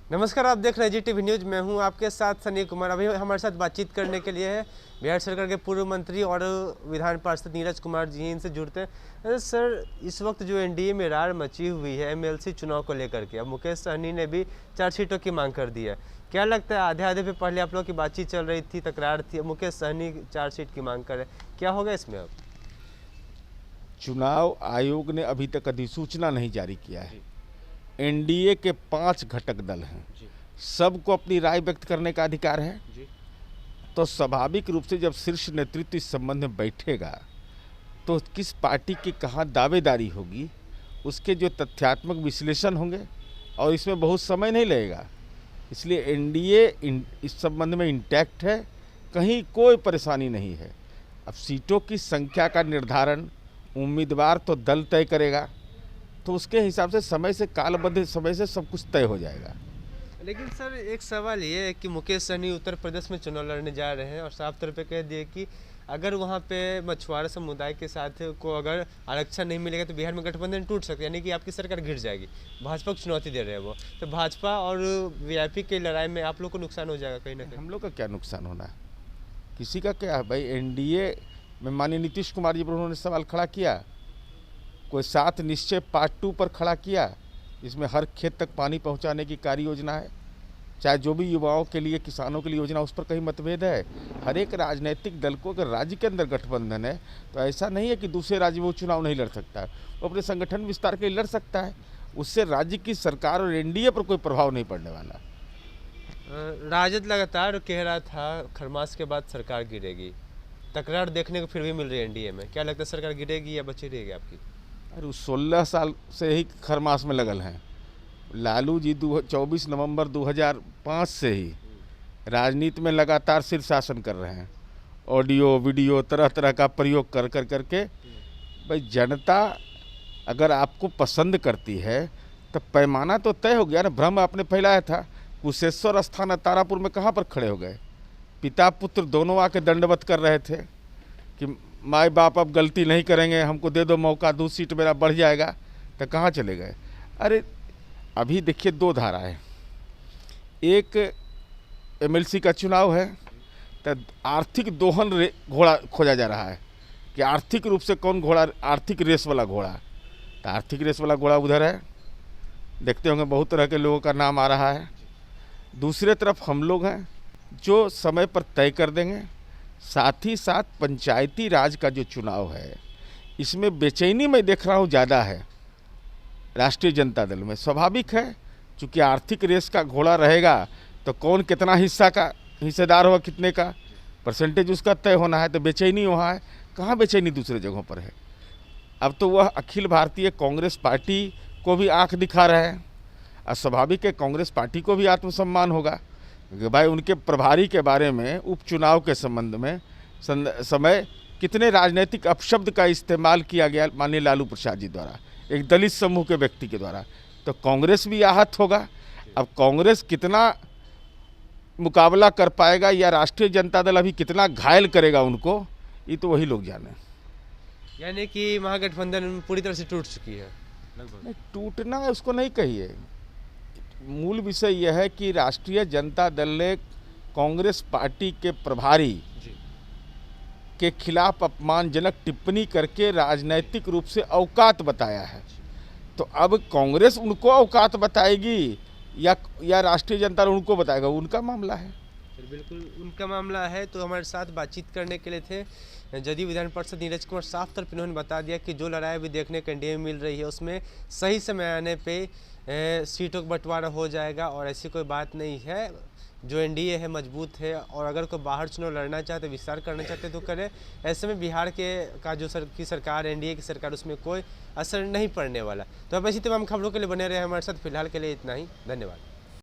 नमस्कार, आप देख रहे हैं जीटीवी न्यूज। मैं हूं आपके साथ सनी कुमार। अभी हमारे साथ बातचीत करने के लिए है बिहार सरकार के पूर्व मंत्री और विधान पार्षद नीरज कुमार जी, इनसे जुड़ते हैं। सर, इस वक्त जो एनडीए में रार मची हुई है एमएलसी चुनाव को लेकर के, अब मुकेश सहनी ने भी 4 सीटों की मांग कर दी है। क्या लगता है, आधे आधे पे पहले आप लोगों की बातचीत चल रही थी, तकरार थी, अब मुकेश सहनी 4 सीट की मांग कर रहे, क्या होगा इसमें? अब चुनाव आयोग ने अभी तक अधिसूचना नहीं जारी किया है। एनडीए के 5 घटक दल हैं, सबको अपनी राय व्यक्त करने का अधिकार है। तो स्वाभाविक रूप से जब शीर्ष नेतृत्व इस संबंध में बैठेगा तो किस पार्टी की कहाँ दावेदारी होगी, उसके जो तथ्यात्मक विश्लेषण होंगे, और इसमें बहुत समय नहीं लगेगा। इसलिए एनडीए इस संबंध में इंटैक्ट है, कहीं कोई परेशानी नहीं है। अब सीटों की संख्या का निर्धारण उम्मीदवार तो दल तय करेगा, तो उसके हिसाब से समय से कालबद्ध समय से सब कुछ तय हो जाएगा। लेकिन सर, एक सवाल ये है कि मुकेश सहनी उत्तर प्रदेश में चुनाव लड़ने जा रहे हैं और साफ तौर पे कह दिए कि अगर वहाँ पे मछुआरा समुदाय के साथ को अगर आरक्षण नहीं मिलेगा तो बिहार में गठबंधन टूट सकता है, यानी कि आपकी सरकार गिर जाएगी। भाजपा को चुनौती दे रहे हैं वो, तो भाजपा और वीआईपी की लड़ाई में आप लोग को नुकसान हो जाएगा कहीं ना कहीं। हम लोग का क्या नुकसान होना है, किसी का क्या है भाई। एनडीए में माननीय नीतीश कुमार जी पर उन्होंने सवाल खड़ा किया, कोई 7 निश्चय पार्ट 2 पर खड़ा किया, इसमें हर खेत तक पानी पहुंचाने की कार्य योजना है, चाहे जो भी युवाओं के लिए, किसानों के लिए योजना, उस पर कहीं मतभेद है। हर एक राजनीतिक दल को अगर राज्य के अंदर गठबंधन है तो ऐसा नहीं है कि दूसरे राज्य में वो चुनाव नहीं लड़ सकता है, वो अपने संगठन विस्तार के लिए लड़ सकता है। उससे राज्य की सरकार और एनडीए पर कोई प्रभाव नहीं पड़ने वाला। राजद लगातार कह रहा था खरमास के बाद सरकार गिरेगी, तकरार देखने को फिर भी मिल रही है एनडीए में। क्या लगता है, सरकार गिरेगी या बची रहेगी आपकी? अरे 16 साल से ही खरमास में लगल हैं। लालू जी 24 नवंबर 2005 से ही राजनीति में लगातार शीर्षासन कर रहे हैं, ऑडियो वीडियो तरह तरह का प्रयोग कर कर करके। भाई, जनता अगर आपको पसंद करती है तो पैमाना तो तय हो गया ना। भ्रम आपने फैलाया था, कुशेश्वर स्थान तारापुर में कहाँ पर खड़े हो गए, पिता पुत्र दोनों आके दंडवत कर रहे थे कि माँ बाप अब गलती नहीं करेंगे, हमको दे दो मौका, 2 सीट मेरा बढ़ जाएगा। तो कहाँ चले गए? अरे अभी देखिए 2 धाराएं, एक एमएलसी का चुनाव है, तो आर्थिक दोहन घोड़ा खोजा जा रहा है कि आर्थिक रूप से कौन घोड़ा, आर्थिक रेस वाला घोड़ा। तो आर्थिक रेस वाला घोड़ा उधर है, देखते होंगे बहुत तरह के लोगों का नाम आ रहा है। दूसरे तरफ हम लोग हैं जो समय पर तय कर देंगे। साथ ही साथ पंचायती राज का जो चुनाव है, इसमें बेचैनी मैं देख रहा हूँ ज़्यादा है राष्ट्रीय जनता दल में। स्वाभाविक है, चूँकि आर्थिक रेस का घोड़ा रहेगा तो कौन कितना हिस्सा का हिस्सेदार होगा, कितने का परसेंटेज उसका तय होना है। तो बेचैनी वहाँ है, कहाँ बेचैनी दूसरे जगहों पर है। अब तो वह अखिल भारतीय कांग्रेस पार्टी को भी आंख दिखा रहे हैं, और स्वाभाविक है कांग्रेस पार्टी को भी आत्मसम्मान होगा कि भाई उनके प्रभारी के बारे में उपचुनाव के संबंध में समय कितने राजनीतिक अपशब्द का इस्तेमाल किया गया माननीय लालू प्रसाद जी द्वारा, एक दलित समूह के व्यक्ति के द्वारा। तो कांग्रेस भी आहत होगा। अब कांग्रेस कितना मुकाबला कर पाएगा या राष्ट्रीय जनता दल अभी कितना घायल करेगा उनको, ये तो वही लोग जाने। यानी कि महागठबंधन पूरी तरह से टूट चुकी है लगभग? नहीं, टूटना उसको नहीं कहिए। मूल विषय यह है कि राष्ट्रीय जनता दल ने कांग्रेस पार्टी के प्रभारी के खिलाफ अपमानजनक टिप्पणी करके राजनैतिक रूप से औकात बताया है। तो अब कांग्रेस उनको औकात बताएगी या राष्ट्रीय जनता दल उनको बताएगा, उनका मामला है। बिल्कुल उनका मामला है। तो हमारे साथ बातचीत करने के लिए थे जदयू विधान पार्षद नीरज कुमार। साफ तौर पर उन्होंने बता दिया कि जो लड़ाई अभी देखने को एनडीए में मिल रही है, उसमें सही समय आने पे सीटों का बंटवारा हो जाएगा और ऐसी कोई बात नहीं है। जो एनडीए है मजबूत है, और अगर कोई बाहर चुनाव लड़ना चाहते, विस्तार करना चाहते तो करें। ऐसे में बिहार के का जो सरकार एनडीए की सरकार, उसमें कोई असर नहीं पड़ने वाला। तो अब ऐसी तमाम खबरों के लिए बने रहे हमारे साथ। फिलहाल के लिए इतना ही, धन्यवाद।